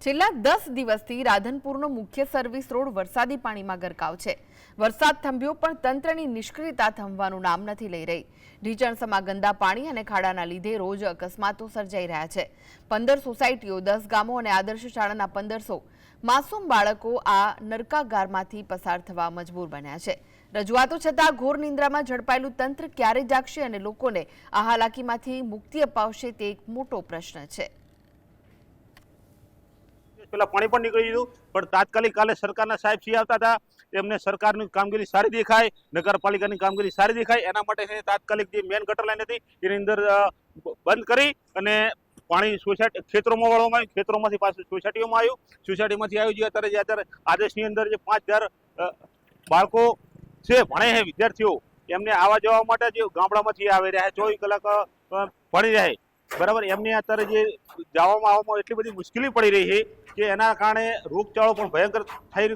છેલ્લા 10 દિવસથી રાધનપુરનો મુખ્ય સર્વિસ રોડ વરસાદી પાણીમાં ગરકાવ છે। વરસાદ થંભ્યો પણ તંત્રની નિષ્ક્રિયતા થંભવાનું નામ નથી લઈ રહી। ઢીચણસમાં ગંદા પાણી અને ખાડાના લીધે રોજ અકસ્માતો સર્જાઈ રહ્યા છે। 15 સોસાયટીઓ, 10 ગામો અને આદર્શ શાળાના 1500 માસૂમ બાળકો આ નરકાગારમાંથી પસાર થવા મજબૂર બન્યા છે। રજૂઆતો છતાં ઘોર નિંદ્રામાં ઝડપાયેલું તંત્ર ક્યારે જાગશે અને લોકોને આ હાલાકીમાંથી મુક્તિ અપાવશે તે એક મોટો પ્રશ્ન છે। પેલા પાણી પણ નીકળી ગયું, પણ તાત્કાલિક કાલે સરકારના સાહેબ શ્રી આવતા હતા, એમને સરકારની કામગીરી સારી દેખાય, નગરપાલિકાની કામગીરી સારી દેખાય, એના માટે તાત્કાલિક જે મેન ગટર લાઈન હતી એની અંદર બંધ કરી અને પાણી સોસાયટી ખેતરોમાં વળવામાં આવ્યું, ખેતરોમાંથી પાછું સોસાયટીઓમાં આવ્યું, સોસાયટીમાંથી આવ્યું જે અત્યારે આદેશની અંદર જે 5000 બાળકો છે ભણે છે વિદ્યાર્થીઓ, એમને આવવા જવા માટે જે ગામડામાંથી આવી રહ્યા 24 કલાક ભણી રહે, બરાબર, એમને અત્યારે જે જવામાં આવવામાં એટલી બધી મુશ્કેલી પડી રહી છે કે એના કારણે રોગચાળો પણ ભયંકર થઈ